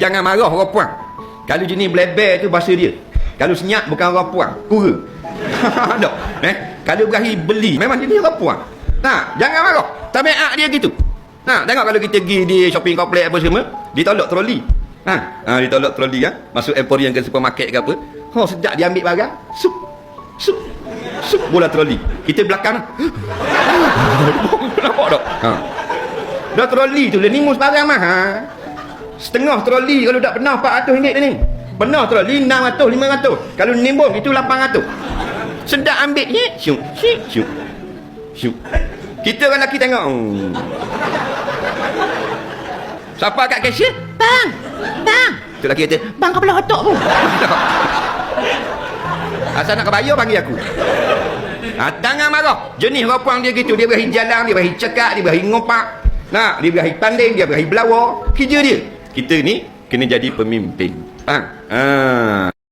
Jangan marah orang puan. Kalau jenis bleber tu bahasa dia. Kalau senyap bukan orang puan, kura. Tak. Kalau berakhir beli memang jenis orang puan. Jangan marah. Tabiat dia gitu. Tengok kalau kita pergi di shopping kompleks apa semua, ditolak troli. Ditolak troli masuk Emporium ke supermarket ke apa. Sejak dia ambil barang, sup bola troli. Kita belakang. Nampak tak? Dah troli tu nimbus barang mahal. Setengah troli kalau tak pernah RM400 ni. Pernah troli RM600, RM500. Kalau nimbus itu RM800. Sedap ambil ni, syuk. Kita orang lelaki tengok. Siapa kat cashier? Bang. Tu lelaki kata, bang kau belah otak pun. Asal nak bayar bagi aku. Jangan marah. Jenis ropang dia gitu. Dia berakhir jalan, dia berakhir cekak, dia berakhir ngopak. Dia berakhir tanding, dia berakhir belawar. Kerja dia. Kita ni kena jadi pemimpin. Faham?